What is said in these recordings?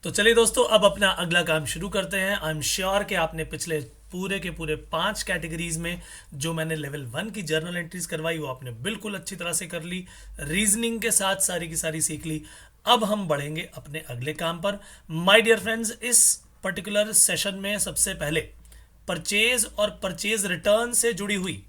तो चलिए दोस्तों, अब अपना अगला काम शुरू करते हैं। आई एम श्योर कि आपने पिछले पूरे के पूरे 5 कैटेगरीज में जो मैंने लेवल 1 की जर्नल एंट्रीज करवाई वो आपने बिल्कुल अच्छी तरह से कर ली, रीजनिंग के साथ सारी की सारी सीख ली। अब हम बढ़ेंगे अपने अगले काम पर। माय डियर फ्रेंड्स, इस पर्टिकुलर सेशन में सबसे पहले परचेज और परचेज रिटर्न से जुड़ी हुई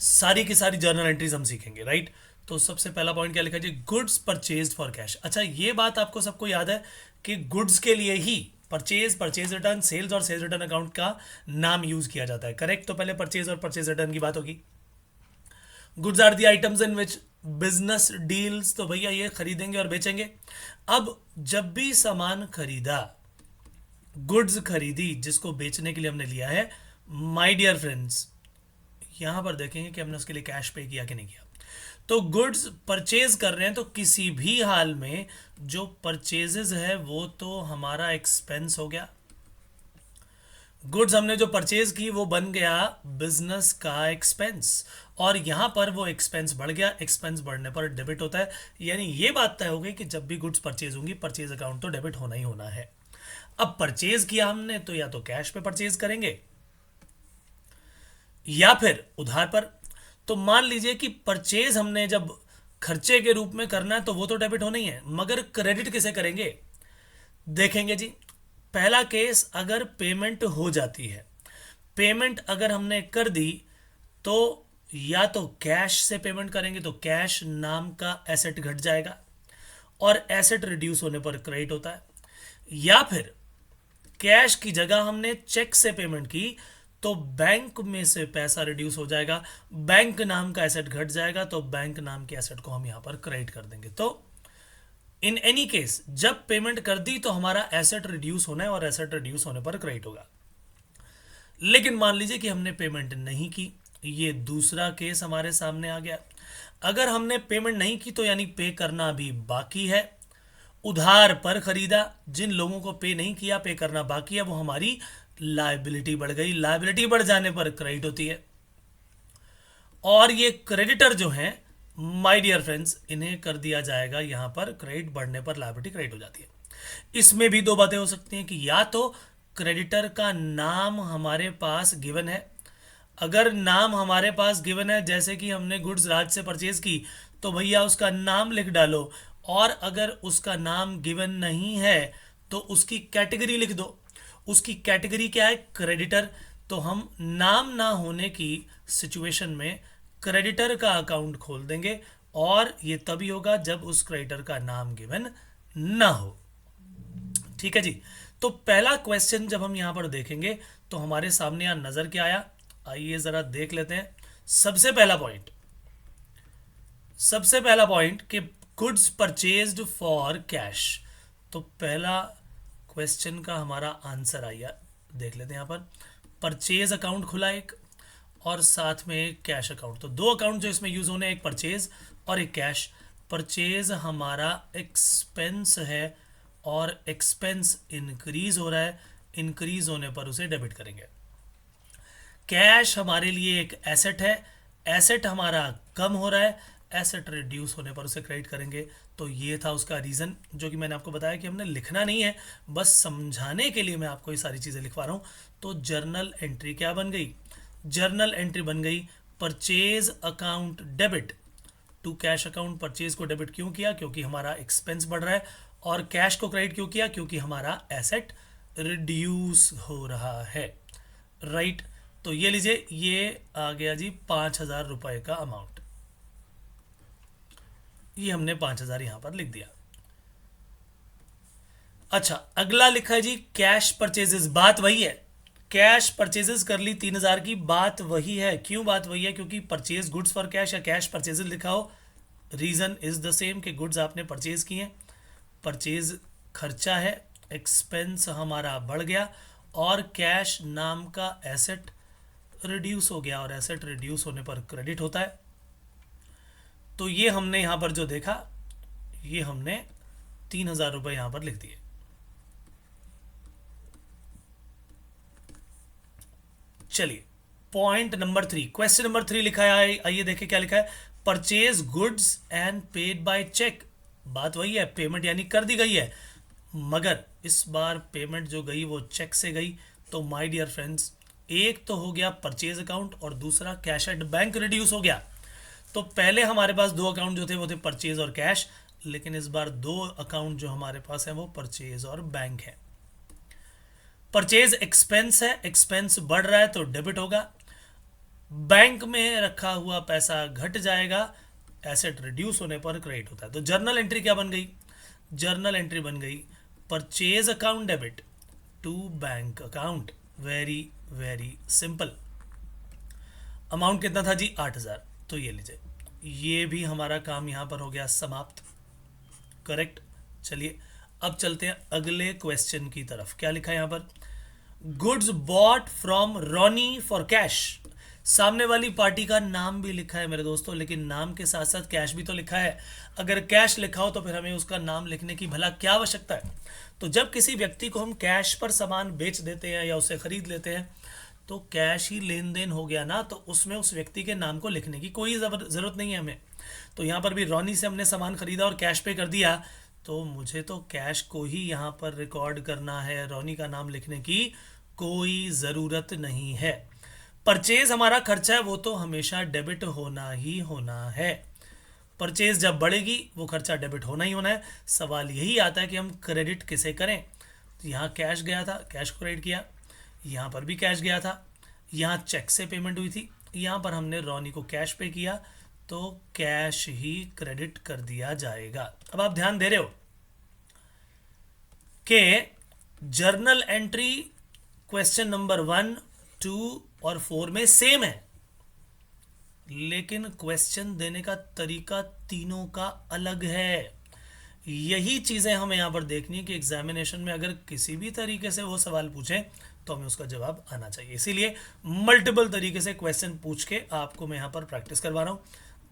सारी की सारी जर्नल एंट्रीज हम सीखेंगे, राइट। तो सबसे पहला पॉइंट क्या लिखा है जी? Goods purchase for cash. अच्छा, ये बात आपको सबको याद है कि गुड्स के लिए ही परचेज, परचेज रिटर्न, सेल्स और सेल्स रिटर्न अकाउंट का नाम यूज किया जाता है, करेक्ट। तो पहले परचेज और परचेज रिटर्न की बात होगी। Goods are the items in which business deals, तो भैया ये खरीदेंगे और बेचेंगे। अब जब भी सामान खरीदा, गुड्स खरीदी जिसको बेचने के लिए हमने लिया है, माय डियर फ्रेंड्स, यहां पर देखेंगे कि हमने उसके लिए कैश पे किया कि नहीं किया। तो गुड्स परचेज कर रहे हैं तो किसी भी हाल में जो परचेजेस है वो तो हमारा एक्सपेंस हो गया। गुड्स हमने जो परचेज की वो बन गया बिजनेस का एक्सपेंस, और यहां पर वो एक्सपेंस बढ़ गया। एक्सपेंस बढ़ने पर डेबिट होता है, यानी ये बात तय हो गई कि जब भी गुड्स परचेज होंगी परचेज अकाउंट तो डेबिट होना ही होना है। अब परचेज किया हमने तो या तो कैश पे परचेज करेंगे या फिर उधार पर। तो मान लीजिए कि परचेज हमने जब खर्चे के रूप में करना है तो वो तो डेबिट होना ही है, मगर क्रेडिट किसे करेंगे देखेंगे जी। पहला केस, अगर पेमेंट हो जाती है, पेमेंट अगर हमने कर दी तो या तो कैश से पेमेंट करेंगे तो कैश नाम का एसेट घट जाएगा और एसेट रिड्यूस होने पर क्रेडिट होता है, या फिर कैश की जगह हमने चेक से पेमेंट की तो बैंक में से पैसा रिड्यूस हो जाएगा, बैंक नाम का एसेट घट जाएगा, तो बैंक नाम के एसेट को हम यहां पर क्रेडिट कर देंगे। तो इन एनी केस जब पेमेंट कर दी तो हमारा एसेट रिड्यूस होना है और एसेट रिड्यूस होने पर क्रेडिट होगा। लेकिन मान लीजिए कि हमने पेमेंट नहीं की, ये दूसरा केस हमारे सामने आ गया। अगर हमने पेमेंट नहीं की तो यानी पे करना भी बाकी है। उधार पर खरीदा, जिन लोगों को पे नहीं किया, पे करना बाकी है, वो हमारी लायबिलिटी बढ़ गई। लायबिलिटी बढ़ जाने पर क्रेडिट होती है। और ये क्रेडिटर जो हैं, माय डियर फ्रेंड्स, इन्हें कर दिया जाएगा यहां पर क्रेडिट बढ़ने पर लायबिलिटी क्रेडिट हो जाती है। इसमें भी दो बातें हो सकती हैं कि या तो क्रेडिटर का नाम हमारे पास गिवन है। अगर नाम हमारे पास गिवन है, जैसे कि हमने गुड्स राज से परचेज की, तो भैया उसका नाम लिख डालो। और अगर उसका नाम गिवन नहीं है तो उसकी कैटेगरी लिख दो। उसकी कैटेगरी क्या है? क्रेडिटर। तो हम नाम ना होने की सिचुएशन में क्रेडिटर का अकाउंट खोल देंगे, और ये तभी होगा जब उस क्रेडिटर का नाम गिवन ना हो। ठीक है जी। तो पहला क्वेश्चन जब हम यहां पर देखेंगे तो हमारे सामने यहां नजर क्या आया, आइए जरा देख लेते हैं। सबसे पहला पॉइंट, सबसे पहला पॉइंट कि गुड्स परचेज्ड फॉर कैश। तो पहला क्वेश्चन का हमारा आंसर आया, देख लेते हैं यहां पर। परचेज अकाउंट खुला एक, और साथ में एक कैश अकाउंट। तो दो अकाउंट जो इसमें यूज होने, एक परचेज और एक कैश। परचेज हमारा एक्सपेंस है और एक्सपेंस इंक्रीज हो रहा है, इंक्रीज होने पर उसे डेबिट करेंगे। कैश हमारे लिए एक एसेट है, एसेट हमारा कम हो रहा है, एसेट रिड्यूस होने पर उसे क्रेडिट करेंगे। तो ये था उसका रीज़न, जो कि मैंने आपको बताया कि हमने लिखना नहीं है, बस समझाने के लिए मैं आपको ये सारी चीज़ें लिखवा रहा हूँ। तो जर्नल एंट्री क्या बन गई? जर्नल एंट्री बन गई purchase account debit to cash account. Purchase को डेबिट क्यों किया? क्योंकि हमारा एक्सपेंस बढ़ रहा है। और कैश को क्रेडिट क्यों किया? क्योंकि हमारा एसेट रिड्यूस हो रहा है, राइट। तो ये लीजिए, ये आ गया जी 5,000 रुपए का अमाउंट। ये हमने 5,000 यहां पर लिख दिया। अच्छा, अगला लिखा है जी कैश परचेजेस। बात वही है, कैश परचेजेस कर ली 3,000 की, बात वही है। क्यों बात वही है? क्योंकि परचेज गुड्स फॉर कैश या कैश परचेजेस लिखा हो, रीजन इज द सेम कि गुड्स आपने परचेज किए, परचेज खर्चा है, एक्सपेंस हमारा बढ़ गया, और कैश नाम का एसेट रिड्यूस हो गया, और एसेट रिड्यूस होने पर क्रेडिट होता है। तो ये हमने यहां पर जो देखा, ये हमने 3,000 रुपए यहां पर लिख दिए। चलिए, पॉइंट नंबर 3, क्वेश्चन नंबर 3 लिखा है, आइए देखें क्या लिखा है। Purchase goods and paid by cheque बात वही है, पेमेंट यानी कर दी गई है, मगर इस बार पेमेंट जो गई वो चेक से गई। तो माय डियर फ्रेंड्स, एक तो हो गया परचेज अकाउंट और दूसरा कैश एट बैंक रिड्यूस हो गया। तो पहले हमारे पास दो अकाउंट जो थे वो थे परचेज और कैश, लेकिन इस बार दो अकाउंट जो हमारे पास है वो परचेज और बैंक है। परचेज एक्सपेंस है, एक्सपेंस बढ़ रहा है तो डेबिट होगा। बैंक में रखा हुआ पैसा घट जाएगा, एसेट रिड्यूस होने पर क्रेडिट होता है। तो जर्नल एंट्री क्या बन गई? जर्नल एंट्री बन गई purchase account debit to bank account. Very very simple. Amount कितना था जी? 8,000। तो ये लीजिए, ये भी हमारा काम यहां पर हो गया समाप्त। करेक्ट। चलिए अब चलते हैं अगले क्वेश्चन की तरफ। क्या लिखा है यहां पर? Goods bought from Ronnie for cash. सामने वाली पार्टी का नाम भी लिखा है मेरे दोस्तों, लेकिन नाम के साथ साथ कैश भी तो लिखा है। अगर कैश लिखा हो तो फिर हमें उसका नाम लिखने की भला क्या आवश्यकता है? तो जब किसी व्यक्ति को हम कैश पर सामान बेच देते हैं या उसे खरीद लेते हैं तो कैश ही लेन देन हो गया ना, तो उसमें उस व्यक्ति के नाम को लिखने की कोई जरूरत नहीं है हमें। तो यहाँ पर भी रॉनी से हमने सामान खरीदा और कैश पे कर दिया, तो मुझे तो कैश को ही यहाँ पर रिकॉर्ड करना है, रॉनी का नाम लिखने की कोई ज़रूरत नहीं है। परचेज हमारा खर्चा है, वो तो हमेशा डेबिट होना ही होना है। परचेज जब बढ़ेगी वो खर्चा डेबिट होना ही होना है। सवाल यही आता है कि हम क्रेडिट किसे करें। तो यहाँ कैश गया था, कैश को क्रेडिट किया। यहाँ पर भी कैश गया था, यहाँ चेक से पेमेंट हुई थी, यहाँ पर हमने रॉनी को कैश पे किया, तो कैश ही क्रेडिट कर दिया जाएगा। अब आप ध्यान दे रहे हो कि जर्नल एंट्री क्वेश्चन नंबर 1, 2 और 4 में सेम है, लेकिन क्वेश्चन देने का तरीका तीनों का अलग है। यही चीजें हमें यहां पर देखनी है कि एग्जामिनेशन में अगर किसी भी तरीके से वो सवाल पूछे तो हमें उसका जवाब आना चाहिए। इसीलिए मल्टीपल तरीके से क्वेश्चन पूछ के आपको मैं यहां पर प्रैक्टिस करवा रहा हूं।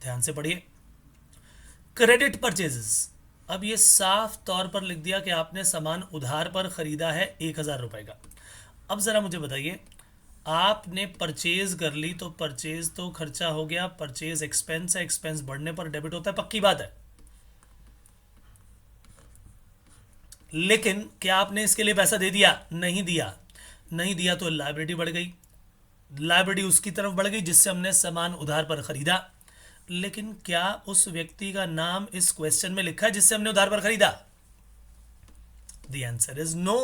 ध्यान से पढ़िए। Credit purchases. अब ये साफ तौर पर लिख दिया कि आपने सामान उधार पर खरीदा है 1,000 रुपए का। अब जरा मुझे बताइए, आपने परचेज कर ली तो परचेज तो खर्चा हो गया, परचेज एक्सपेंस है, एक्सपेंस बढ़ने पर डेबिट होता है, पक्की बात है। लेकिन क्या आपने इसके लिए पैसा दे दिया? नहीं दिया। नहीं दिया तो लायबिलिटी बढ़ गई, लायबिलिटी उसकी तरफ बढ़ गई जिससे हमने सामान उधार पर खरीदा। लेकिन क्या उस व्यक्ति का नाम इस क्वेश्चन में लिखा है जिससे हमने उधार पर खरीदा? The answer is no.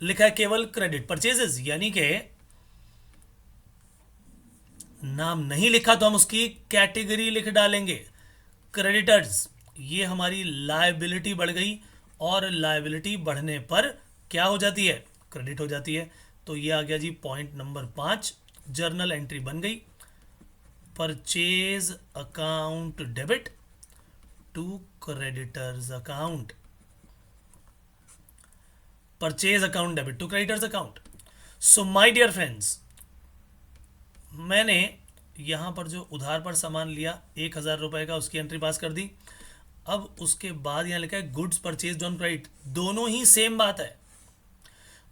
लिखा है केवल क्रेडिट परचेजेस, यानी कि नाम नहीं लिखा तो हम उसकी कैटेगरी लिख डालेंगे क्रेडिटर्स। ये हमारी लायबिलिटी बढ़ गई और लायबिलिटी बढ़ने पर क्या हो जाती है? क्रेडिट हो जाती है। तो ये आ गया जी पॉइंट नंबर 5। जर्नल एंट्री बन गई purchase account debit to creditors account. Purchase account debit to creditors account. So my dear friends, मैंने यहां पर जो उधार पर सामान लिया 1,000 रुपए का, उसकी एंट्री पास कर दी। अब उसके बाद यहां लिखा है गुड्स परचेज ऑन क्रेडिट। दोनों ही सेम बात है,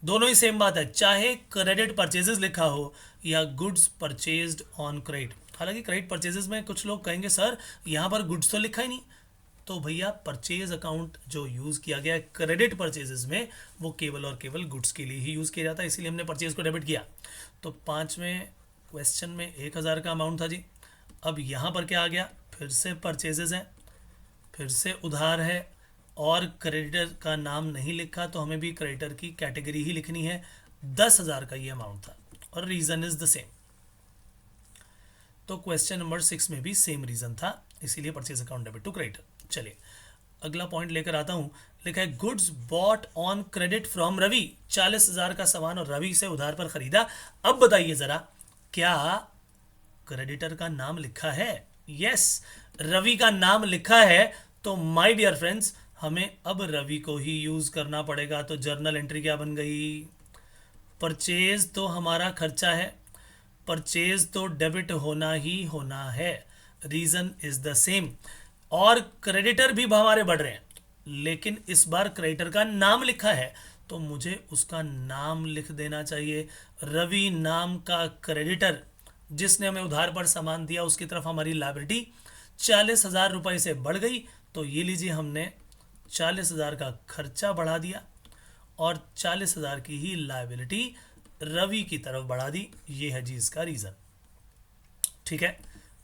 दोनों ही सेम बात है, चाहे क्रेडिट परचेजेस लिखा हो या गुड्स परचेज्ड ऑन क्रेडिट। हालांकि क्रेडिट परचेजेस में कुछ लोग कहेंगे सर यहां पर गुड्स तो लिखा ही नहीं। तो भैया परचेज अकाउंट जो यूज किया गया है क्रेडिट परचेजेस में वो केवल और केवल गुड्स के लिए ही यूज किया जाता है, इसीलिए हमने परचेज को डेबिट किया। तो 5वें क्वेश्चन में 1,000 का अमाउंट था जी। अब यहाँ पर क्या आ गया? फिर से परचेजेस हैं, फिर से उधार है और क्रेडिटर का नाम नहीं लिखा, तो हमें भी क्रेडिटर की कैटेगरी ही लिखनी है। 10,000 का ये अमाउंट था और रीजन इज द सेम। तो क्वेश्चन नंबर 6 में भी सेम रीजन था, इसीलिए purchase account debit to creditor. चलिए अगला पॉइंट लेकर आता हूं। लिखा है goods bought on credit from Ravi. 40,000 का सामान और रवि से उधार पर खरीदा। अब बताइए जरा, क्या क्रेडिटर का नाम लिखा है? यस, रवि का नाम लिखा है। तो माय डियर फ्रेंड्स, हमें अब रवि को ही यूज करना पड़ेगा। तो जर्नल एंट्री क्या बन गई? परचेज तो हमारा खर्चा है, परचेज तो डेबिट होना ही होना है, रीजन इज द सेम। और क्रेडिटर भी हमारे बढ़ रहे हैं, लेकिन इस बार क्रेडिटर का नाम लिखा है तो मुझे उसका नाम लिख देना चाहिए। रवि नाम का क्रेडिटर जिसने हमें उधार पर सामान दिया, उसकी तरफ हमारी लायबिलिटी 40,000 रुपए से बढ़ गई, तो ये लीजिए हमने 40,000 का खर्चा बढ़ा दिया और 40,000 की ही लायबिलिटी रवि की तरफ बढ़ा दी। ये है जी इसका रीजन। ठीक है,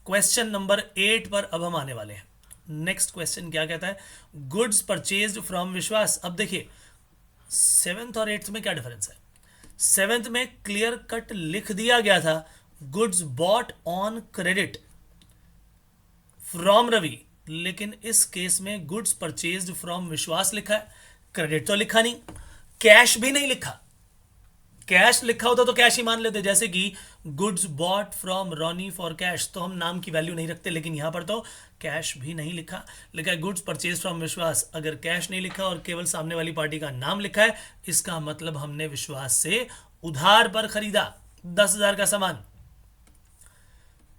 क्वेश्चन नंबर 8 पर अब हम आने वाले हैं। नेक्स्ट क्वेश्चन क्या कहता है, गुड्स परचेज्ड फ्रॉम विश्वास। अब देखिए 7th और 8th में क्या डिफरेंस है। 7th में क्लियर कट लिख दिया गया था goods bought on credit from Ravi, लेकिन इस केस में गुड्स परचेज्ड फ्रॉम विश्वास लिखा है, क्रेडिट तो लिखा नहीं, कैश भी नहीं लिखा। कैश लिखा होता तो कैश ही मान लेते, जैसे कि goods bought from Ronnie for cash, तो हम नाम की वैल्यू नहीं रखते, लेकिन यहां पर तो कैश भी नहीं लिखा। लिखा है गुड्स परचेज फ्रॉम विश्वास, अगर कैश नहीं लिखा और केवल सामने वाली पार्टी का नाम लिखा है, इसका मतलब हमने विश्वास से उधार पर खरीदा 10,000 का सामान।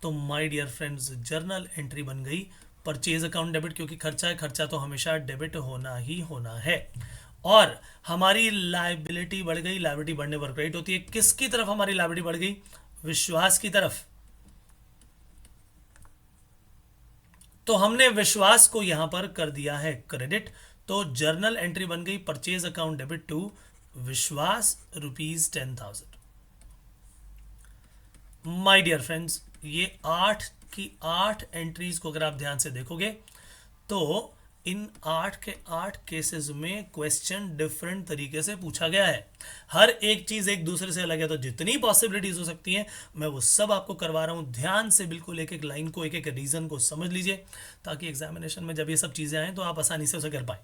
तो my dear friends, journal entry बन गई परचेज अकाउंट डेबिट, क्योंकि खर्चा है, खर्चा तो हमेशा डेबिट होना ही होना है। और हमारी लायबिलिटी बढ़ गई, लायबिलिटी बढ़ने पर क्रेडिट होती है। किसकी तरफ हमारी लायबिलिटी बढ़ गई, विश्वास की तरफ। तो हमने विश्वास को यहां पर कर दिया है क्रेडिट, तो जर्नल एंट्री बन गई परचेज अकाउंट डेबिट टू विश्वास ₹10,000। माय डियर फ्रेंड्स, ये 8 की 8 एंट्रीज को अगर आप ध्यान से देखोगे तो इन 8 के 8 केसेस में क्वेश्चन डिफरेंट तरीके से पूछा गया है। हर एक चीज एक दूसरे से अलग है, तो जितनी पॉसिबिलिटीज हो सकती हैं मैं वो सब आपको करवा रहा हूं। ध्यान से बिल्कुल एक एक लाइन को, एक एक रीजन को समझ लीजिए, ताकि एग्जामिनेशन में जब ये सब चीजें आए तो आप आसानी से उसे कर पाए।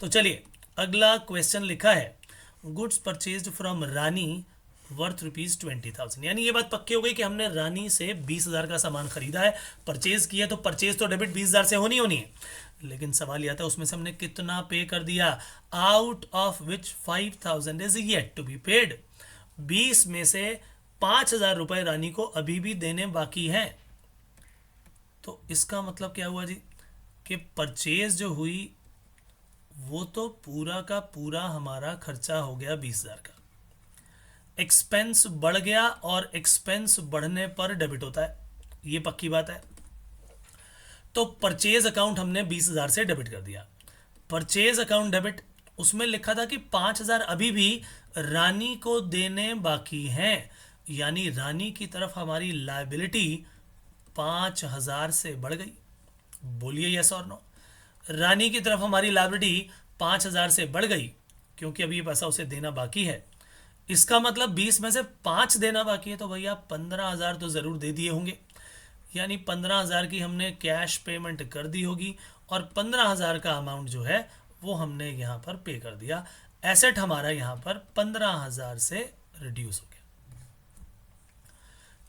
तो चलिए, अगला क्वेश्चन लिखा है goods purchased from Rani worth ₹20,000। यानी ये बात पक्की हो गई कि हमने रानी से 20,000 का सामान खरीदा है, परचेज किया, तो परचेज तो डेबिट 20,000 से होनी होनी है। लेकिन सवाल यह था उसमें से हमने कितना पे कर दिया, out of which 5,000 is yet to be paid. 20 में से 5,000 रुपए रानी को अभी भी देने बाकी हैं। तो इसका मतलब क्या हुआ जी, कि परचेज जो हुई वो तो पूरा का पूरा हमारा खर्चा हो गया 20,000 का। एक्सपेंस बढ़ गया, और एक्सपेंस बढ़ने पर डेबिट होता है, ये पक्की बात है। तो परचेज अकाउंट हमने 20,000 से डेबिट कर दिया। परचेज अकाउंट डेबिट, उसमें लिखा था कि 5,000 अभी भी रानी को देने बाकी हैं, यानी रानी की तरफ हमारी लायबिलिटी 5,000 से बढ़ गई। बोलिए यस और नो। रानी की तरफ हमारी लायबिलिटी 5,000 से बढ़ गई, क्योंकि अभी ये पैसा उसे देना बाकी है। इसका मतलब 20 में से 5 देना बाकी है, तो भैया 15,000 तो जरूर दे दिए होंगे, यानी 15,000 की हमने कैश पेमेंट कर दी होगी, और 15,000 का अमाउंट जो है वो हमने यहां पर पे कर दिया। एसेट हमारा यहां पर 15,000 से रिड्यूस हो गया।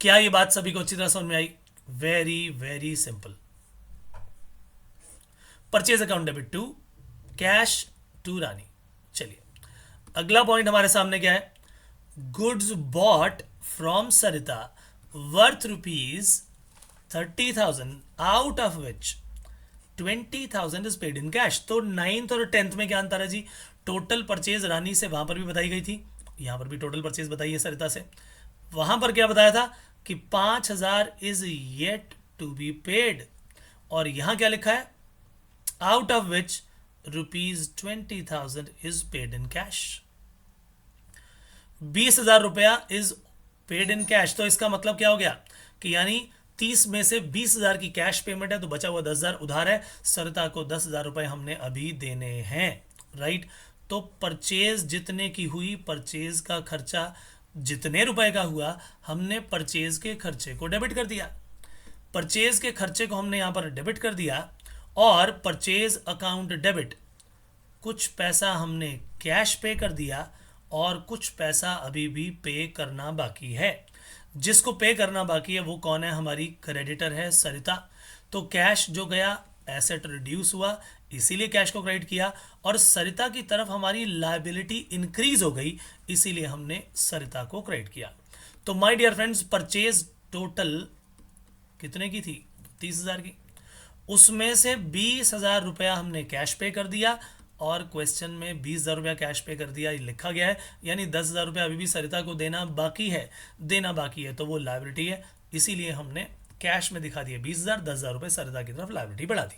क्या ये बात सभी को अच्छी तरह समझ में आई? Very very simple. Purchase account debit to cash to Rani. चलिए, अगला पॉइंट हमारे सामने क्या है, goods bought from Sarita worth ₹30,000 out of which 20,000 is paid in cash. तो 9th और 10th में क्या अंतर है जी, टोटल परचेज रानी से वहां पर भी बताई गई थी, यहां पर भी टोटल परचेज बताई है सरिता से। वहां पर क्या बताया था कि 5,000 is yet to be paid, और यहां क्या लिखा है, out of which ₹20,000 is paid in cash. 20,000 रुपया इज पेड इन कैश, तो इसका मतलब क्या हो गया कि यानी 30 में से 20,000 की कैश पेमेंट है, तो बचा हुआ 10,000 उधार है। सरिता को 10,000 रुपए हमने अभी देने हैं, राइट। तो परचेज जितने की हुई, परचेज का खर्चा जितने रुपए का हुआ, हमने परचेज के खर्चे को डेबिट कर दिया। परचेज के खर्चे को हमने यहां पर डेबिट कर दिया, और परचेज अकाउंट डेबिट, कुछ पैसा हमने कैश पे कर दिया और कुछ पैसा अभी भी पे करना बाकी है। जिसको पे करना बाकी है वो कौन है, हमारी क्रेडिटर है सरिता। तो कैश जो गया, एसेट रिड्यूस हुआ, इसीलिए कैश को क्रेडिट किया, और सरिता की तरफ हमारी लायबिलिटी इंक्रीज हो गई, इसीलिए हमने सरिता को क्रेडिट किया। तो my dear friends, purchase total कितने की थी, 30,000 की। उसमें से 20,000 रुपया हमने कैश पे कर दिया, और क्वेश्चन में 20,000 रुपया कैश पे कर दिया लिखा गया है, यानी 10,000 रुपया अभी भी सरिता को देना बाकी है। देना बाकी है तो वो लायबिलिटी है, इसीलिए हमने कैश में दिखा दिया 20,000, 10,000 रुपये सरिता की तरफ लायबिलिटी बढ़ा दी।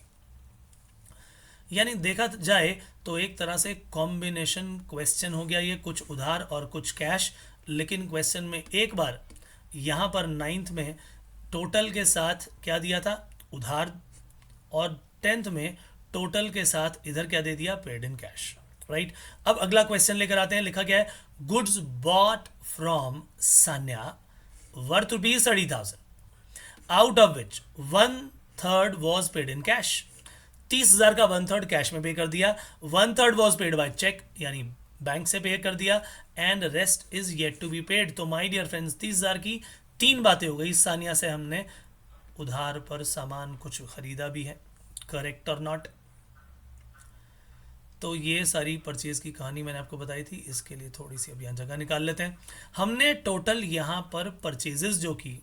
यानी देखा जाए तो एक तरह से कॉम्बिनेशन क्वेश्चन हो गया ये, कुछ उधार और कुछ कैश। लेकिन क्वेश्चन में एक बार यहाँ पर नाइन्थ में टोटल के साथ क्या दिया था, उधार, और टेंथ में टोटल के साथ इधर क्या दे दिया, पेड इन कैश। राइट। अब अगला क्वेश्चन लेकर आते हैं। लिखा गया है goods bought from Sanya worth rupees 30,000 out of which 1/3 was paid in cash. 30,000 का 1/3 कैश में पे कर दिया, 1/3 वॉज पेड बाय चेक यानी बैंक से पे कर दिया, and rest is yet to be paid. तो माय डियर फ्रेंड्स 30,000 की तीन बातें हो गई। सानिया से हमने उधार पर सामान कुछ खरीदा भी है, करेक्ट और नॉट। तो ये सारी परचेज की कहानी मैंने आपको बताई थी। इसके लिए थोड़ी सी अब यहाँ जगह निकाल लेते हैं। हमने टोटल यहाँ पर परचेजेस जो की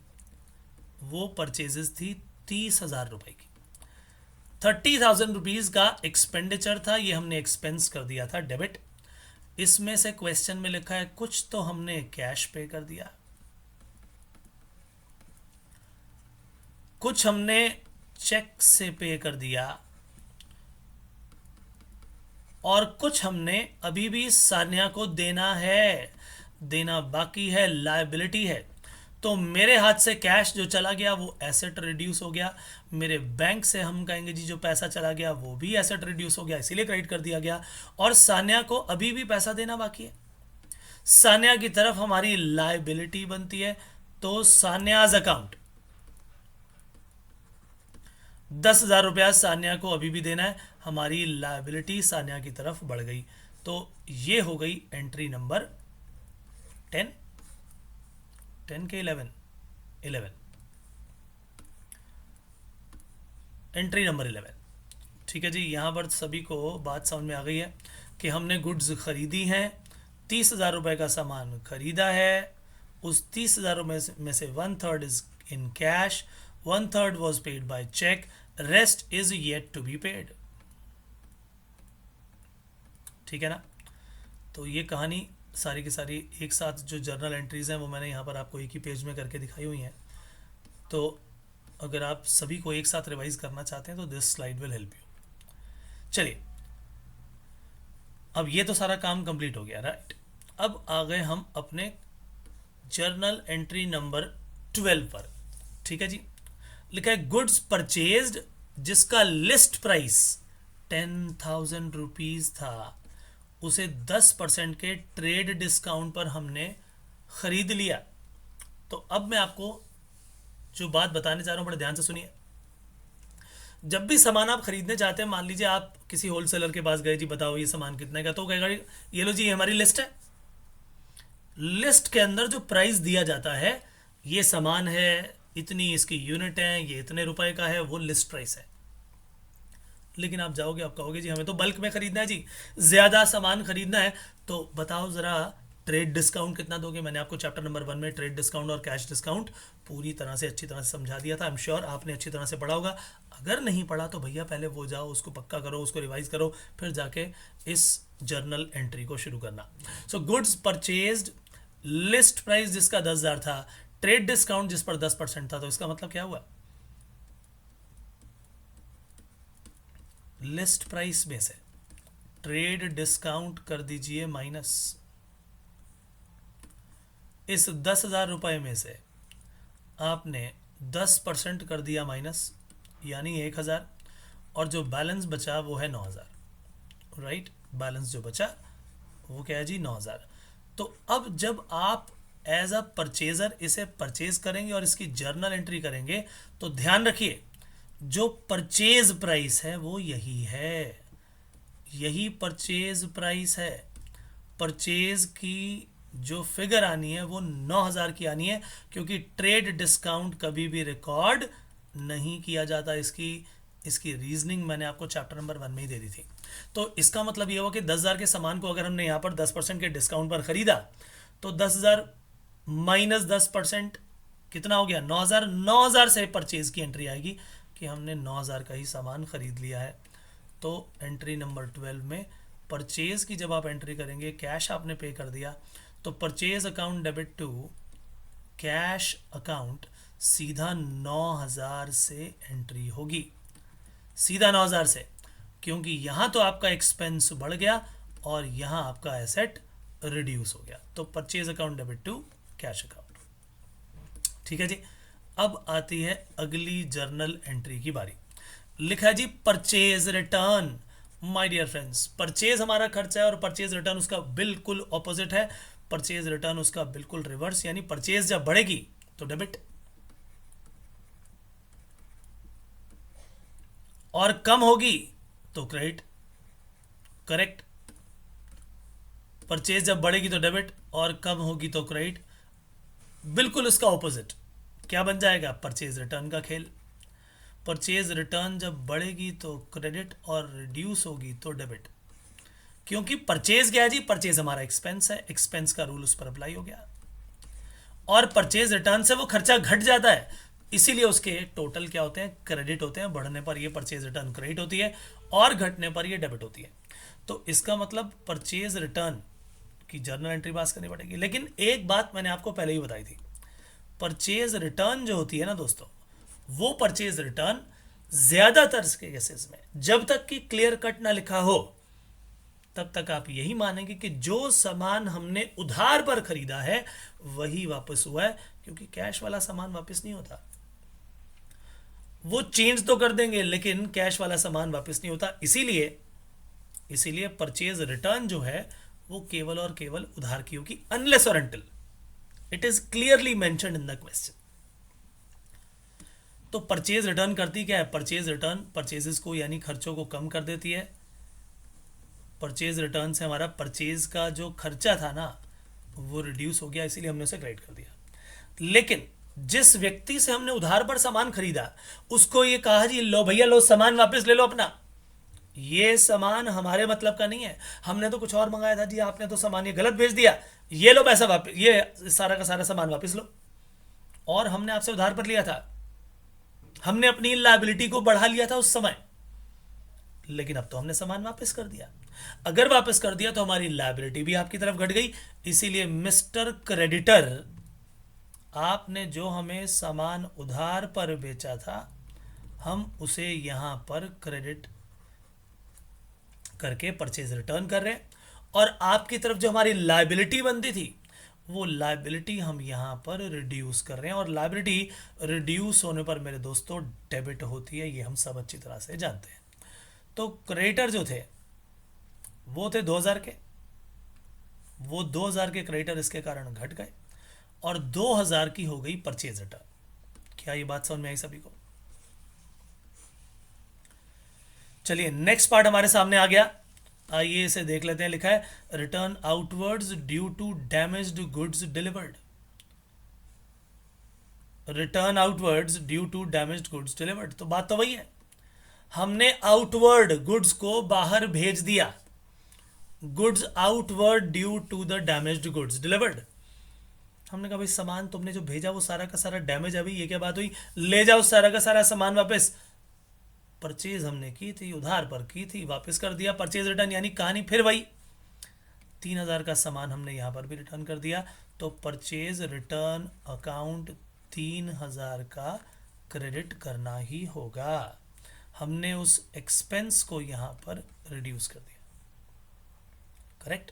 वो परचेजेस थी 30,000 रुपए की। 30,000 रुपीज का एक्सपेंडिचर था, ये हमने एक्सपेंस कर दिया था डेबिट। इसमें से क्वेश्चन में लिखा है कुछ तो हमने कैश पे कर दिया, कुछ हमने चेक से पे कर दिया, और कुछ हमने अभी भी सान्या को देना है, देना बाकी है, लायबिलिटी है। तो मेरे हाथ से कैश जो चला गया वो एसेट रिड्यूस हो गया, मेरे बैंक से हम कहेंगे जी जो पैसा चला गया वो भी एसेट रिड्यूस हो गया, इसीलिए क्रेडिट कर दिया गया। और सान्या को अभी भी पैसा देना बाकी है, सान्या की तरफ हमारी लायबिलिटी बनती है। तो सान्याज अकाउंट 10,000 रुपया सान्या को अभी भी देना है, हमारी लायबिलिटी सान्या की तरफ बढ़ गई। तो ये हो गई एंट्री नंबर 10 के 11 एंट्री नंबर 11। ठीक है जी, यहाँ पर सभी को बात समझ में आ गई है कि हमने गुड्स खरीदी हैं, 30,000 रुपये का सामान खरीदा है, उस 30,000 रुपये में से 1/3 is in cash, 1/3 was paid by cheque, rest is yet to be paid. ठीक है ना। तो ये कहानी सारी की सारी एक साथ जो जर्नल एंट्रीज हैं वो मैंने यहाँ पर आपको एक ही पेज में करके दिखाई हुई हैं। तो अगर आप सभी को एक साथ रिवाइज करना चाहते हैं तो this slide will help you. चलिए, अब ये तो सारा काम कंप्लीट हो गया, राइट। अब आ गए हम अपने जर्नल एंट्री नंबर 12 पर। ठीक है जी, लिखा है गुड्स परचेज्ड जिसका लिस्ट प्राइस 10,000 रुपीज था, उसे 10% के ट्रेड डिस्काउंट पर हमने खरीद लिया। तो अब मैं आपको जो बात बताने चाह रहा हूं बड़े ध्यान से सुनिए। जब भी सामान आप खरीदने जाते हैं, मान लीजिए आप किसी होलसेलर के पास गए, जी बताओ ये सामान कितने का, तो कहेगा ये लो जी ये हमारी लिस्ट है। लिस्ट के अंदर जो प्राइस दिया जाता है, ये सामान है, इतनी इसकी यूनिट है, ये इतने रुपए का है, वो लिस्ट प्राइस है। लेकिन आप जाओगे, आप कहोगे जी हमें तो बल्क में खरीदना है जी, ज्यादा सामान खरीदना है, तो बताओ जरा ट्रेड डिस्काउंट कितना दोगे। मैंने आपको चैप्टर नंबर 1 में ट्रेड डिस्काउंट और कैश डिस्काउंट पूरी तरह से अच्छी तरह से समझा दिया था। आई एम श्योर आपने अच्छी तरह से पढ़ा होगा। अगर नहीं पढ़ा तो भैया पहले वो जाओ, उसको पक्का करो, उसको रिवाइज करो, फिर जाके इस जर्नल एंट्री को शुरू करना। So goods purchased, list price जिसका 10,000 था, ट्रेड डिस्काउंट जिस पर 10% था। तो इसका मतलब क्या हुआ, लिस्ट प्राइस में से ट्रेड डिस्काउंट कर दीजिए माइनस, इस 10,000 रुपए में से आपने 10% कर दिया माइनस, यानी 1,000, और जो बैलेंस बचा वो है 9,000। राइट, बैलेंस जो बचा वो क्या है जी, 9,000। तो अब जब आप एज अ परचेजर इसे परचेज करेंगे और इसकी जर्नल एंट्री करेंगे, तो ध्यान रखिए जो परचेज प्राइस है वो यही है, यही परचेज प्राइस है। परचेज की जो फिगर आनी है वो 9,000 की आनी है, क्योंकि ट्रेड डिस्काउंट कभी भी रिकॉर्ड नहीं किया जाता। इसकी रीजनिंग मैंने आपको चैप्टर नंबर 1 में ही दे दी थी। तो इसका मतलब ये हुआ कि 10,000 के सामान को अगर हमने यहाँ पर 10% के डिस्काउंट पर खरीदा, तो 10,000 माइनस 10% कितना हो गया, 9,000। 9,000 से परचेज की एंट्री आएगी कि हमने 9,000 का ही सामान खरीद लिया है। तो एंट्री नंबर 12 में परचेज की जब आप एंट्री करेंगे, कैश आपने पे कर दिया, तो purchase account debit to cash account सीधा 9,000 से एंट्री होगी, सीधा 9,000 से। क्योंकि यहां तो आपका एक्सपेंस बढ़ गया और यहां आपका एसेट रिड्यूस हो गया। तो purchase account debit to cash account. ठीक है जी। अब आती है अगली जर्नल एंट्री की बारी। लिखा है जी purchase return. My dear friends, purchase हमारा खर्चा है और परचेज रिटर्न उसका बिल्कुल ऑपोजिट है। परचेज रिटर्न उसका बिल्कुल रिवर्स, यानी परचेज जब बढ़ेगी तो डेबिट और कम होगी तो क्रेडिट। करेक्ट। परचेज जब बढ़ेगी तो डेबिट और कम होगी तो क्रेडिट। बिल्कुल उसका ऑपोजिट क्या बन जाएगा? परचेज रिटर्न का खेल। परचेज रिटर्न जब बढ़ेगी तो क्रेडिट और रिड्यूस होगी तो डेबिट। क्योंकि परचेज क्या है जी? परचेज हमारा एक्सपेंस है, एक्सपेंस का रूल उस पर अप्लाई हो गया और परचेज रिटर्न से वो खर्चा घट जाता है, इसीलिए उसके टोटल क्या होते हैं? क्रेडिट होते हैं। बढ़ने पर ये परचेज रिटर्न क्रेडिट होती है और घटने पर ये डेबिट होती है। तो इसका मतलब परचेज रिटर्न की जर्नल एंट्री पास करनी पड़ेगी। लेकिन एक बात मैंने आपको पहले ही बताई थी, परचेज रिटर्न जो होती है ना दोस्तों, वो परचेज रिटर्न ज्यादातर के केसेस में जब तक कि क्लियर कट ना लिखा हो तब तक आप यही मानेंगे कि जो सामान हमने उधार पर खरीदा है वही वापस हुआ है, क्योंकि कैश वाला सामान वापस नहीं होता। वो चेंज तो कर देंगे लेकिन कैश वाला सामान वापस नहीं होता। इसीलिए इसीलिए परचेज रिटर्न जो है वो केवल और केवल उधार की होगी, अनलेस और until it is clearly mentioned in the question. तो परचेज रिटर्न करती क्या है? परचेज रिटर्न परचेजेस को यानी खर्चों को कम कर देती है। परचेज रिटर्न से हमारा परचेज का जो खर्चा था ना वो रिड्यूस हो गया, इसीलिए हमने उसे क्रेडिट कर दिया। लेकिन जिस व्यक्ति से हमने उधार पर सामान खरीदा उसको ये कहा जी लो भैया लो सामान वापस ले लो अपना, ये सामान हमारे मतलब का नहीं है, हमने तो कुछ और मंगाया था जी, आपने तो सामान ये गलत भेज दिया, ये लो पैसा वापस, ये सारा का सारा सामान वापस लो। और हमने आपसे उधार पर लिया था, हमने अपनी लायबिलिटी को बढ़ा लिया था उस समय, लेकिन अब तो हमने सामान वापस कर दिया। अगर वापस कर दिया तो हमारी लायबिलिटी भी आपकी तरफ घट गई। इसीलिए मिस्टर क्रेडिटर, आपने जो हमें सामान उधार पर बेचा था हम उसे यहां पर क्रेडिट करके परचेज रिटर्न कर रहे हैं, और आपकी तरफ जो हमारी लायबिलिटी बनती थी वो लायबिलिटी हम यहां पर रिड्यूस कर रहे हैं। और लायबिलिटी रिड्यूस होने पर मेरे दोस्तों डेबिट होती है, ये हम सब अच्छी तरह से जानते हैं। तो क्रेडिटर जो थे वो थे 2000 के, वो 2000 के क्रेडिटर इसके कारण घट गए और 2000 की हो गई परचेज रिटर्न। क्या ये बात समझ में आई सभी को? चलिए नेक्स्ट पार्ट हमारे सामने आ गया, आइए इसे देख लेते हैं। लिखा है return outwards due to damaged goods delivered. Return outwards due to damaged goods delivered, तो बात तो वही है, हमने आउटवर्ड गुड्स को बाहर भेज दिया, goods outward due to the damaged goods delivered. हमने कहा भाई सामान तुमने जो भेजा वो सारा का सारा डैमेज है, भाई ये क्या बात हुई, ले जाओ सारा का सारा सामान वापस। परचेज हमने की थी, उधार पर की थी, वापस कर दिया, परचेज रिटर्न, यानी कहानी फिर वही। 3000 का सामान हमने यहां पर भी रिटर्न कर दिया, तो परचेज रिटर्न अकाउंट 3000 का क्रेडिट करना ही होगा। हमने उस एक्सपेंस को यहां पर रिड्यूस कर दिया। करेक्ट।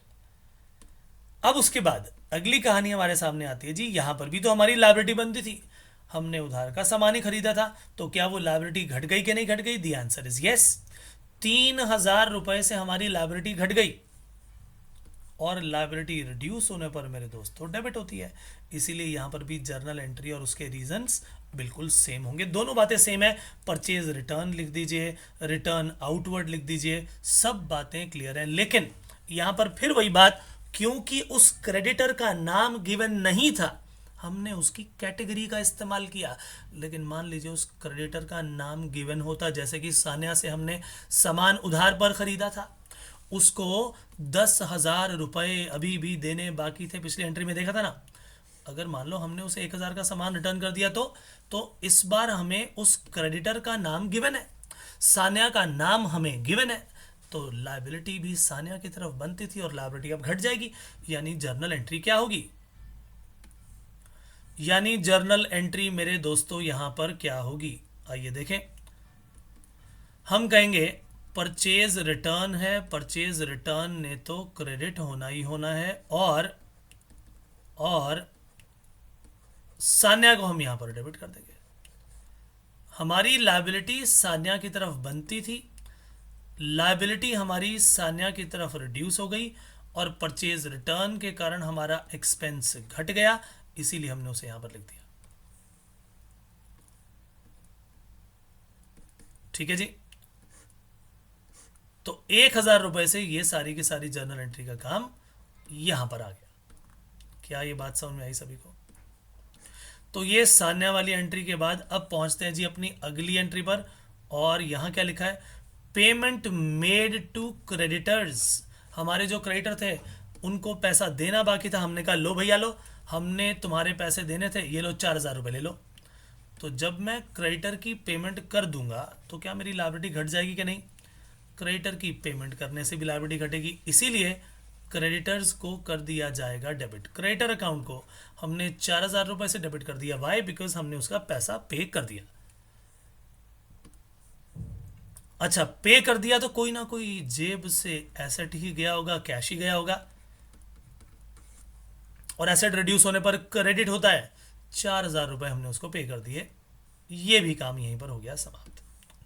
अब उसके बाद अगली कहानी हमारे सामने आती है जी, यहां पर भी तो हमारी लायबिलिटी बनती थी, हमने उधार का सामान ही खरीदा था, तो क्या वो लायबिलिटी घट गई कि नहीं घट गई? The answer is yes. 3000 रुपए से हमारी लायबिलिटी घट गई और लायबिलिटी रिड्यूस होने पर मेरे दोस्तों डेबिट होती है। इसीलिए यहां पर भी जर्नल एंट्री और उसके रीजंस बिल्कुल सेम होंगे, दोनों बातें सेम है। परचेज रिटर्न लिख दीजिए, रिटर्न आउटवर्ड लिख दीजिए, सब बातें क्लियर है। लेकिन यहां पर फिर वही बात, क्योंकि उस क्रेडिटर का नाम गिवन नहीं था हमने उसकी कैटेगरी का इस्तेमाल किया। लेकिन मान लीजिए उस क्रेडिटर का नाम गिवन होता, जैसे कि सान्या से हमने सामान उधार पर खरीदा था, उसको 10,000 रुपए अभी भी देने बाकी थे, पिछली एंट्री में देखा था ना। अगर मान लो हमने उसे 1000 का सामान रिटर्न कर दिया तो इस बार हमें उस क्रेडिटर का नाम गिवन है, सान्या का नाम हमें गिवन है, तो लायबिलिटी भी सान्या की तरफ बनती थी और लायबिलिटी अब घट जाएगी। यानी जर्नल एंट्री क्या होगी? यानी जर्नल एंट्री मेरे दोस्तों यहां पर क्या होगी? आइए देखें। हम कहेंगे परचेज रिटर्न है, परचेज रिटर्न ने तो क्रेडिट होना ही होना है, और सान्या को हम यहां पर डेबिट कर देंगे। हमारी लायबिलिटी सान्या की तरफ बनती थी, लायबिलिटी हमारी सान्या की तरफ रिड्यूस हो गई, और परचेज रिटर्न के कारण हमारा एक्सपेंस घट गया, इसीलिए हमने उसे यहां पर लिख दिया। ठीक है जी। तो 1,000 रुपए से ये सारी की सारी जर्नल एंट्री का काम यहां पर आ गया। क्या ये बात समझ में आई सभी को? तो ये सान्या वाली एंट्री के बाद अब पहुंचते हैं जी अपनी अगली एंट्री पर, और यहां क्या लिखा है? Payment made to creditors. हमारे जो क्रेडिटर थे उनको पैसा देना बाकी था, हमने कहा लो भैया लो, हमने तुम्हारे पैसे देने थे, ये लो 4,000 रुपये ले लो। तो जब मैं क्रेडिटर की पेमेंट कर दूंगा तो क्या मेरी लायबिलिटी घट जाएगी कि नहीं? क्रेडिटर की पेमेंट करने से भी लायबिलिटी घटेगी, इसीलिए क्रेडिटर्स को कर दिया जाएगा डेबिट। क्रेडिटर अकाउंट को हमने 4,000 रुपये से डेबिट कर दिया। वाई? बिकॉज हमने उसका पैसा पे कर दिया। अच्छा, पे कर दिया तो कोई ना कोई जेब से एसेट ही गया होगा, कैश ही गया होगा, और एसेट रिड्यूस होने पर क्रेडिट होता है। 4,000 रुपये हमने उसको पे कर दिए, ये भी काम यहीं पर हो गया समाप्त।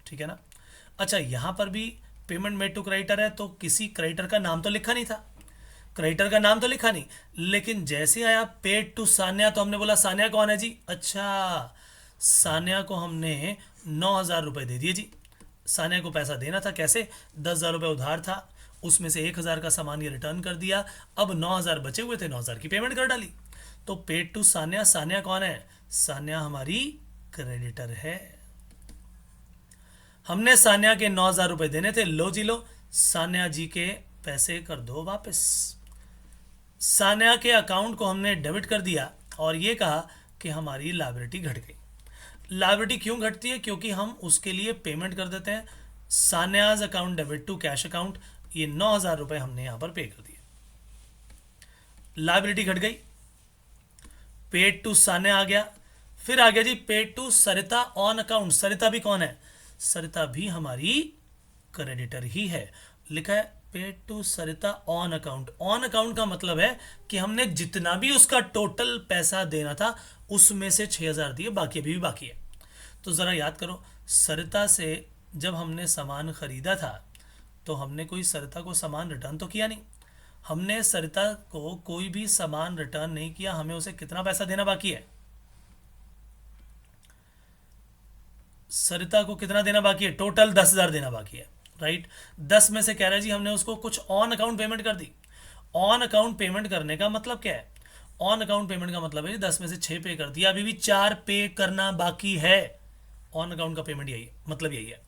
ठीक है ना? अच्छा, यहां पर भी पेमेंट मेड टू क्रेडिटर है, तो किसी क्रेडिटर का नाम तो लिखा नहीं था, क्रेडिटर का नाम तो लिखा नहीं, लेकिन जैसे आया पेड टू सान्या तो हमने बोला सान्या कौन है जी? अच्छा, सान्या को हमने 9,000 रुपये दे दिए जी। सान्या को पैसा देना था, कैसे? 10,000 रुपये उधार था, उसमें से 1,000 का सामान ये रिटर्न कर दिया, अब 9,000 बचे हुए थे, 9,000 की पेमेंट कर डाली। तो पेड टू सान्या, सान्या कौन है? सान्या हमारी क्रेडिटर है। हमने सान्या के 9,000 रुपये देने थे, लो जी लो, सान्या जी के पैसे कर दो वापस। सान्या के अकाउंट को हमने डेबिट कर दिया और ये कहा कि हमारी लायबिलिटी घट गई। लायबिलिटी क्यों घटती है? क्योंकि हम उसके लिए पेमेंट कर देते हैं। Sanya's account debit to cash account, ये 9,000 रुपये हमने यहां पर पे कर दिए, लायबिलिटी घट गई। पेड टू सान्या आ गया, फिर आ गया जी paid to Sarita on account. Sarita भी कौन है? सरिता भी हमारी क्रेडिटर ही है। लिखा है paid to Sarita on account. On account का मतलब है कि हमने जितना भी उसका टोटल पैसा देना था उसमें से 6,000 दिए, बाकी अभी भी बाकी है। तो ज़रा याद करो, सरिता से जब हमने सामान खरीदा था तो हमने कोई सरिता को सामान रिटर्न तो किया नहीं, हमने सरिता को कोई भी सामान रिटर्न नहीं किया, हमें उसे कितना पैसा देना बाकी है? सरिता को कितना देना बाकी है? टोटल 10,000 देना बाकी है, राइट। 10 में से कह रहा है जी हमने उसको कुछ ऑन अकाउंट पेमेंट कर दी। ऑन अकाउंट पेमेंट करने का मतलब क्या है? ऑन अकाउंट पेमेंट का मतलब है 10 में से 6 पे कर दिया, अभी भी 4 पे करना बाकी है। ऑन अकाउंट का पेमेंट यही है, मतलब यही है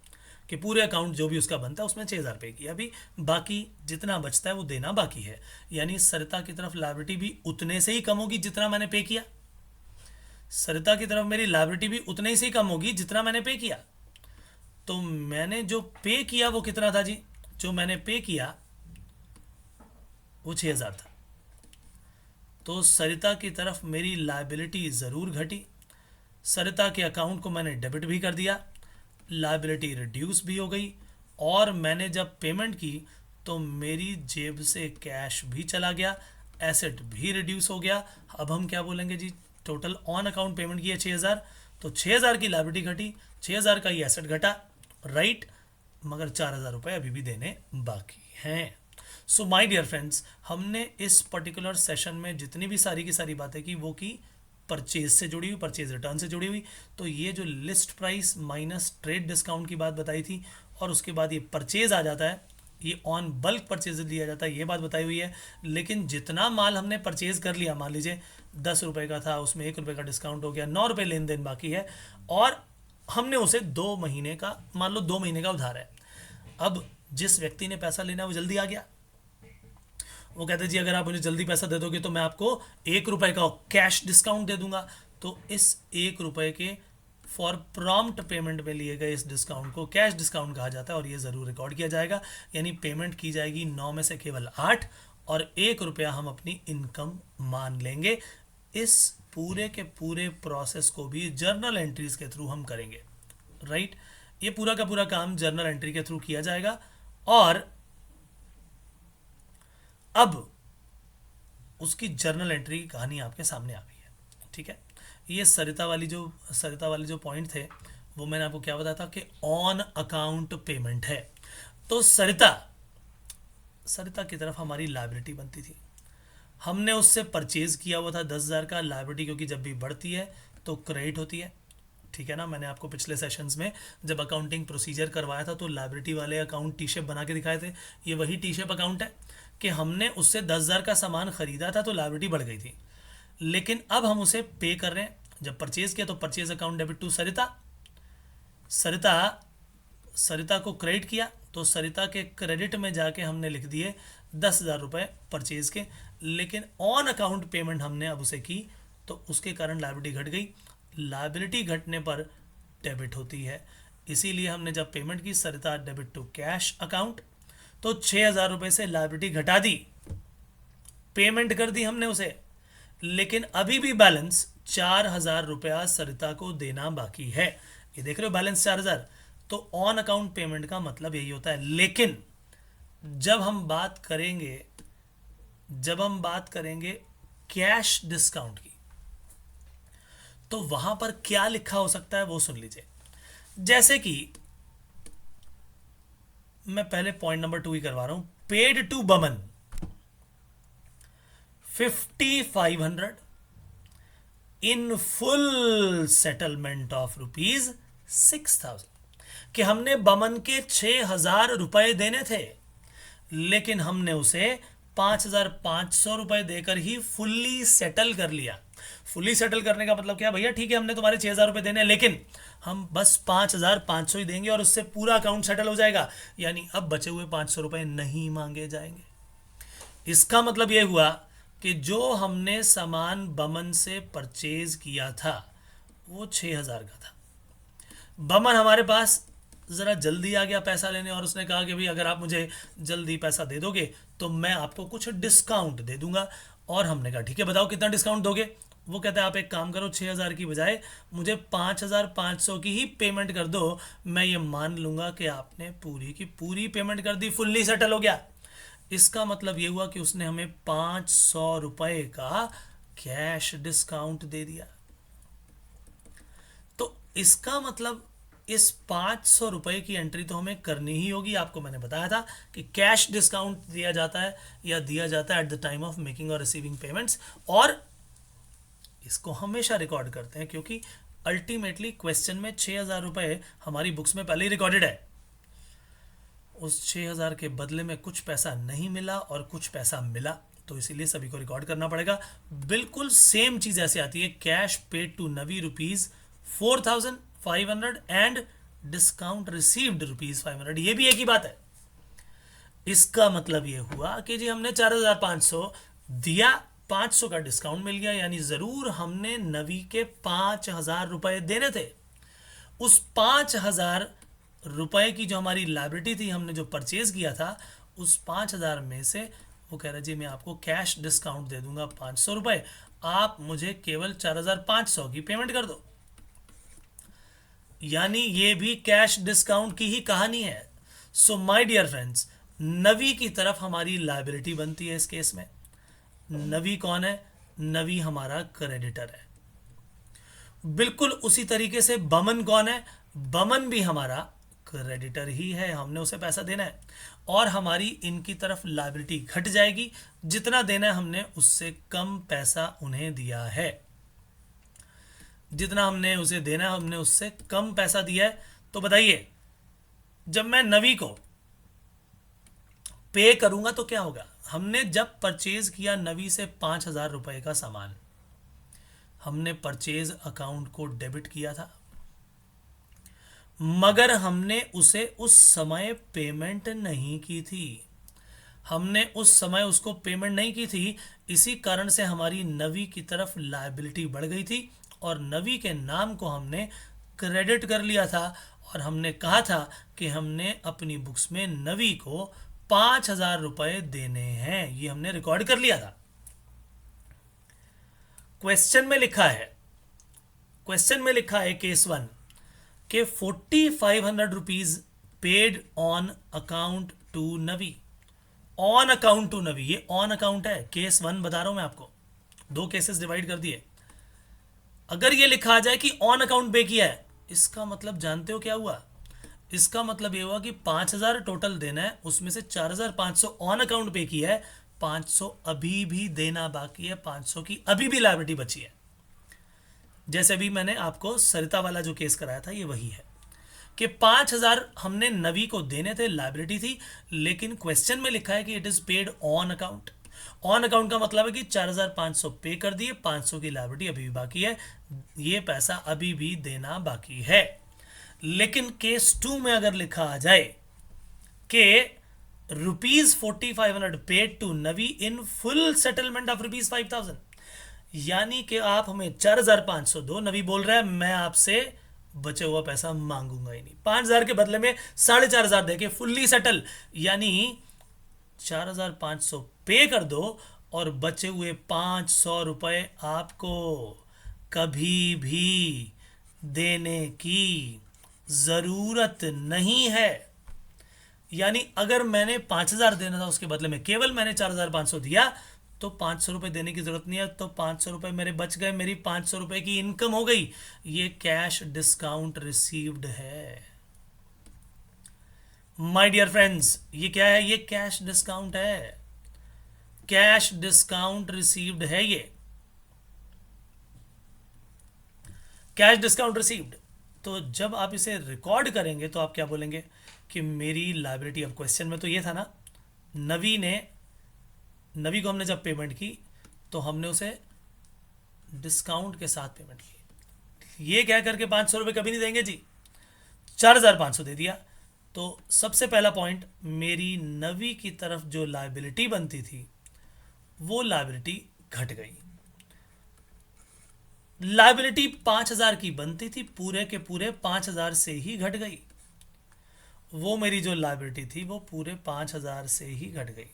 कि पूरे अकाउंट जो भी उसका बनता है उसमें 6,000 पे किया, अभी बाकी जितना बचता है वो देना बाकी है। यानी सरिता की तरफ लायबिलिटी भी उतने से ही कम होगी जितना मैंने पे किया। सरिता की तरफ मेरी लायबिलिटी भी उतने ही से ही कम होगी जितना मैंने पे किया। तो मैंने जो पे किया वो कितना था जी? जो मैंने पे किया वो 6,000 था। तो सरिता की तरफ मेरी लायबिलिटी ज़रूर घटी। सरिता के अकाउंट को मैंने डेबिट भी कर दिया, लायबिलिटी रिड्यूस भी हो गई, और मैंने जब पेमेंट की तो मेरी जेब से कैश भी चला गया, एसेट भी रिड्यूस हो गया। अब हम क्या बोलेंगे जी? टोटल ऑन अकाउंट पेमेंट की है 6,000, तो 6,000 की लायबिलिटी घटी, 6,000 का ही एसेट घटा, राइट। मगर 4,000 रुपये अभी भी देने बाकी हैं। सो माय डियर फ्रेंड्स, हमने इस पर्टिकुलर सेशन में जितनी भी सारी की सारी बातें की वो की परचेज से जुड़ी हुई, परचेज रिटर्न से जुड़ी हुई। तो ये जो list price minus trade discount की बात बताई थी, और उसके बाद ये परचेज आ जाता है, ये ऑन बल्क परचेज दिया जाता है, ये बात बताई हुई है। लेकिन जितना माल हमने परचेज कर लिया, मान लीजिए 10 रुपये का था, उसमें 1 रुपये का डिस्काउंट हो गया, 9 रुपये लेन देन बाकी है, और हमने उसे 2 महीने का, मान लो 2 महीने का उधार है। अब जिस व्यक्ति ने पैसा लेना है वो जल्दी आ गया, वो कहते जी अगर आप मुझे जल्दी पैसा दे दोगे तो मैं आपको 1 रुपये का कैश डिस्काउंट दे दूंगा। तो इस 1 रुपये के फॉर प्रॉम्प्ट पेमेंट में लिए गए इस डिस्काउंट को कैश डिस्काउंट कहा जाता है, और ये ज़रूर रिकॉर्ड किया जाएगा। यानी पेमेंट की जाएगी 9 में से केवल 8, और 1 रुपया हम अपनी इनकम मान लेंगे। इस पूरे के पूरे प्रोसेस को भी जर्नल एंट्रीज के थ्रू हम करेंगे, राइट। ये पूरा का पूरा काम जर्नल एंट्री के थ्रू किया जाएगा। और अब उसकी जर्नल एंट्री की कहानी आपके सामने आ गई है। ठीक है, ये सरिता वाली जो पॉइंट थे वो मैंने आपको क्या बताया था कि ऑन अकाउंट पेमेंट है। तो सरिता सरिता की तरफ हमारी लायबिलिटी बनती थी। हमने उससे परचेज किया हुआ था 10,000 का। लायबिलिटी क्योंकि जब भी बढ़ती है तो क्रेडिट होती है। ठीक है ना, मैंने आपको पिछले सेशंस में जब अकाउंटिंग प्रोसीजर करवाया था तो लायबिलिटी वाले अकाउंट टी शेप बना के दिखाए थे। ये वही टी शेप अकाउंट है कि हमने उससे 10,000 का सामान खरीदा था तो लायबिलिटी बढ़ गई थी, लेकिन अब हम उसे पे कर रहे हैं। जब परचेज किया तो परचेज अकाउंट डेबिट टू सरिता। सरिता सरिता को क्रेडिट किया तो सरिता के क्रेडिट में जाके हमने लिख दिए 10,000 रुपये परचेज के, लेकिन ऑन अकाउंट पेमेंट हमने अब उसे की तो उसके कारण लायबिलिटी घट गई। लायबिलिटी घटने पर डेबिट होती है, इसीलिए हमने जब पेमेंट की सरिता डेबिट टू कैश अकाउंट, तो 6,000 रुपये से लायबिलिटी घटा दी, पेमेंट कर दी हमने उसे, लेकिन अभी भी बैलेंस 4,000 रुपया सरिता को देना बाकी है। ये देख रहे हो बैलेंस 4,000। तो ऑन अकाउंट पेमेंट का मतलब यही होता है। लेकिन जब हम बात करेंगे कैश डिस्काउंट की, तो वहां पर क्या लिखा हो सकता है वो सुन लीजिए। जैसे कि मैं पहले पॉइंट नंबर 2 ही करवा रहा हूं। Paid to Boman 5,500 in full settlement of ₹6,000, कि हमने बमन के 6,000 रुपए देने थे, लेकिन हमने उसे 5,500 रुपए देकर ही फुल्ली सेटल कर लिया। फुल्ली सेटल करने का मतलब क्या भैया, ठीक है हमने तुम्हारे 6,000 रुपए देने, लेकिन हम बस 5,500 ही देंगे और उससे पूरा अकाउंट सेटल हो जाएगा। यानी अब बचे हुए 500 रुपए नहीं मांगे जाएंगे। इसका मतलब यह हुआ कि जो हमने सामान बमन से परचेज किया था वो 6,000 का था। बमन हमारे पास ज़रा जल्दी आ गया पैसा लेने और उसने कहा कि भाई अगर आप मुझे जल्दी पैसा दे दोगे तो मैं आपको कुछ डिस्काउंट दे दूंगा। और हमने कहा ठीक है बताओ कितना डिस्काउंट दोगे। वो कहता है आप एक काम करो, 6,000 की बजाय मुझे 5,500 की ही पेमेंट कर दो, मैं ये मान लूंगा कि आपने पूरी की पूरी पेमेंट कर दी, फुल्ली सेटल हो गया। इसका मतलब ये हुआ कि उसने हमें 500 रुपए का कैश डिस्काउंट दे दिया। तो इसका मतलब इस 500 रुपए की एंट्री तो हमें करनी ही होगी। आपको मैंने बताया था कि कैश डिस्काउंट दिया जाता है या दिया जाता है at the time of making और रिसीविंग पेमेंट्स, और इसको हमेशा रिकॉर्ड करते हैं क्योंकि अल्टीमेटली क्वेश्चन में 6,000 रुपए हमारी बुक्स में पहले ही रिकॉर्डेड है। उस 6,000 के बदले में कुछ पैसा नहीं मिला और कुछ पैसा मिला, तो इसीलिए सभी को रिकॉर्ड करना पड़ेगा। बिल्कुल सेम चीज ऐसे आती है, cash paid to Navi ₹4,500 and discount received ₹500, ये भी एक ही बात है। इसका मतलब ये हुआ कि जी हमने 4,500 दिया, 500 का डिस्काउंट मिल गया, यानी जरूर हमने नवी के 5,000 रुपए देने थे। उस 5,000 रुपए की जो हमारी लायबिलिटी थी, हमने जो परचेज किया था, उस 5,000 में से वो कह रहा जी मैं आपको कैश डिस्काउंट दे दूंगा 500 रुपए, आप मुझे केवल 4,500 की पेमेंट कर दो। यानी ये भी कैश डिस्काउंट की ही कहानी है। सो माय डियर फ्रेंड्स, नवी की तरफ हमारी लायबिलिटी बनती है इस केस में। नवी कौन है? नवी हमारा क्रेडिटर है। बिल्कुल उसी तरीके से बमन कौन है? बमन भी हमारा क्रेडिटर ही है, हमने उसे पैसा देना है और हमारी इनकी तरफ लायबिलिटी घट जाएगी। जितना देना है हमने उससे कम पैसा उन्हें दिया है, जितना हमने उसे देना है हमने उससे कम पैसा दिया है। तो बताइए जब मैं नवी को पे करूंगा तो क्या होगा? हमने जब परचेज किया नवी से 5,000 रुपए का सामान, हमने परचेज अकाउंट को डेबिट किया था, मगर हमने उसे उस समय पेमेंट नहीं की थी। हमने उस समय उसको पेमेंट नहीं की थी, इसी कारण से हमारी नवी की तरफ लायबिलिटी बढ़ गई थी और नवी के नाम को हमने क्रेडिट कर लिया था। और हमने कहा था कि हमने अपनी बुक्स में नवी को 5,000 रुपए देने हैं, ये हमने रिकॉर्ड कर लिया था। क्वेश्चन में लिखा है केस 1, कि 4500 rupees paid on account to Navi. On account to Navi, ये ऑन अकाउंट है, केस 1 बता रहा हूं मैं आपको, दो केसेस डिवाइड कर दिए। अगर ये लिखा आ जाए कि ऑन अकाउंट पे किया है, इसका मतलब जानते हो क्या हुआ? इसका मतलब ये हुआ कि 5,000 टोटल देना है, उसमें से 4,500 ऑन अकाउंट पे किया है, 500 अभी भी देना बाकी है, 500 की अभी भी लायबिलिटी बची है। जैसे भी मैंने आपको सरिता वाला जो केस कराया था, ये वही है कि 5,000 हमने नवी को देने थे, लायबिलिटी थी, लेकिन क्वेश्चन में लिखा है कि it is paid on account. On account का मतलब है कि 4,500 पे कर दिए, 500 की लायबिलिटी अभी भी बाकी है, ये पैसा अभी भी देना बाकी है। लेकिन केस 2 में अगर लिखा आ जाए कि ₹4500 paid to Navi in full settlement of ₹5,000, यानी कि आप हमें 4,500 दो, नवी बोल रहा है मैं आपसे बचे हुआ पैसा मांगूंगा ही नहीं, 5,000 के बदले में 4,500 देके फुल्ली सेटल, यानी 4,500 पे कर दो और बचे हुए 500 रुपए आपको कभी भी देने की जरूरत नहीं है। यानी अगर मैंने 5,000 देना था, उसके बदले में केवल मैंने 4,500 दिया, तो 500 रुपए देने की जरूरत नहीं है, तो 500 रुपए मेरे बच गए, मेरी 500 रुपए की इनकम हो गई। ये कैश डिस्काउंट रिसीव्ड है माय डियर फ्रेंड्स। ये क्या है? ये कैश डिस्काउंट है, कैश डिस्काउंट रिसीव्ड है, ये कैश डिस्काउंट रिसीव्ड। तो जब आप इसे रिकॉर्ड करेंगे तो आप क्या बोलेंगे कि मेरी लाइबिलिटी, अब क्वेश्चन में तो ये था ना, नवी को हमने जब पेमेंट की तो हमने उसे डिस्काउंट के साथ पेमेंट की, ये कह करके 500 रुपये कभी नहीं देंगे जी, 4,500 दे दिया। तो सबसे पहला पॉइंट, मेरी नवी की तरफ जो लाइबिलिटी बनती थी वो लाइबिलिटी घट गई। लाइबिलिटी 5,000 की बनती थी, पूरे के पूरे 5,000 से ही घट गई। वो मेरी जो लाइबिलिटी थी वो पूरे 5,000 से ही घट गई।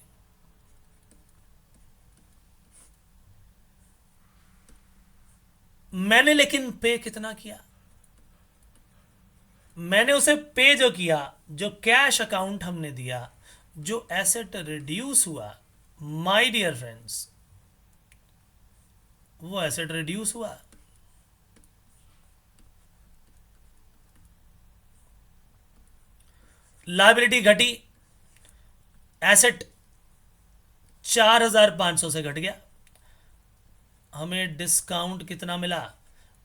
मैंने लेकिन पे कितना किया? मैंने उसे पे जो किया, जो कैश अकाउंट हमने दिया, जो एसेट रिड्यूस हुआ माय डियर फ्रेंड्स, वो एसेट रिड्यूस हुआ। लाइबिलिटी घटी, एसेट 4,500 से घट गया। हमें डिस्काउंट कितना मिला?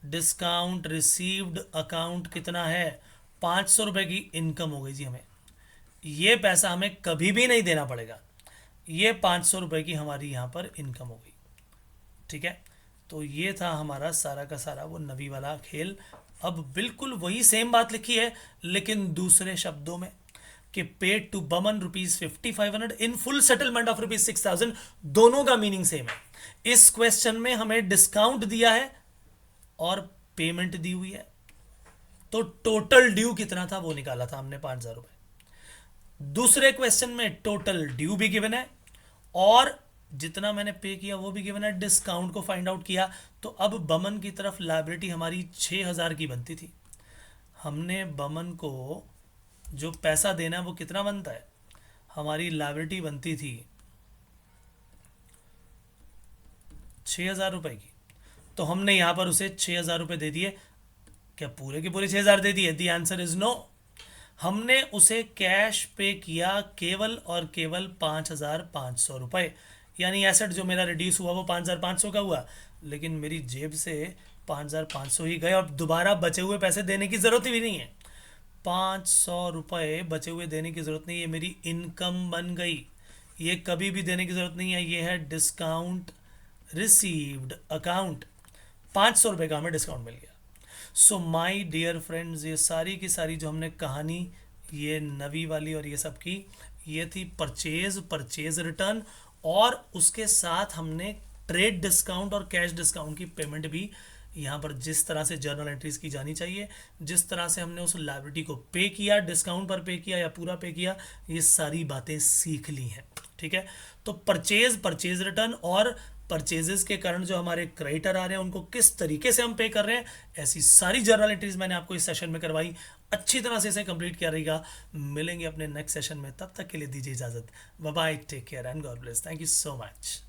डिस्काउंट रिसीव्ड अकाउंट कितना है? 500 रुपए की इनकम हो गई जी हमें। ये पैसा हमें कभी भी नहीं देना पड़ेगा, ये 500 रुपए की हमारी यहां पर इनकम हो गई। ठीक है, तो ये था हमारा सारा का सारा वो नवी वाला खेल। अब बिल्कुल वही सेम बात लिखी है लेकिन दूसरे शब्दों में कि paid to Boman ₹5,500 in full settlement of ₹6,000, दोनों का मीनिंग सेम है। इस क्वेश्चन में हमें डिस्काउंट दिया है और पेमेंट दी हुई है, तो टोटल ड्यू कितना था वो निकाला था हमने, 5,000 रुपए। दूसरे क्वेश्चन में टोटल ड्यू भी गिवन है और जितना मैंने पे किया वो भी गिवन है, डिस्काउंट को फाइंड आउट किया। तो अब बमन की तरफ लाइबिलिटी हमारी 6,000 की बनती थी, हमने बमन को जो पैसा देना है वो कितना बनता है? हमारी लाइबिलिटी बनती थी 6,000 रुपए की, तो हमने यहां पर उसे 6,000 रुपए दे दिए। क्या पूरे के पूरे 6,000 दे दिए? The answer is no. हमने उसे कैश पे किया केवल और केवल 5,500 रुपए, यानी एसेट जो मेरा रिड्यूस हुआ वो 5,500 का हुआ, लेकिन मेरी जेब से 5,500 ही गए और दोबारा बचे हुए पैसे देने की जरूरत भी नहीं है। 500 रुपए बचे हुए देने की जरूरत नहीं है, मेरी इनकम बन गई, ये कभी भी देने की जरूरत नहीं है। ये है डिस्काउंट रिसीव्ड अकाउंट, 500 रुपए का हमें डिस्काउंट मिल गया। सो माय डियर फ्रेंड्स, ये सारी की सारी जो हमने कहानी, ये नवी वाली और ये सब की, ये थी परचेज रिटर्न, और उसके साथ हमने ट्रेड डिस्काउंट और कैश डिस्काउंट की पेमेंट भी यहाँ पर जिस तरह से जर्नल एंट्रीज की जानी चाहिए, जिस तरह से हमने उस लाइबिलिटी को पे किया, डिस्काउंट पर पे किया या पूरा पे किया, ये सारी बातें सीख ली हैं। ठीक है, तो परचेज रिटर्न और परचेजेस के कारण जो हमारे क्रेडिटर आ रहे हैं उनको किस तरीके से हम पे कर रहे हैं, ऐसी सारी जर्नल एंट्रीज मैंने आपको इस सेशन में करवाई। अच्छी तरह से इसे कंप्लीट किया रहेगा। मिलेंगे अपने नेक्स्ट सेशन में, तब तक के लिए दीजिए इजाज़त। Bye bye, take care and God bless. Thank you so much.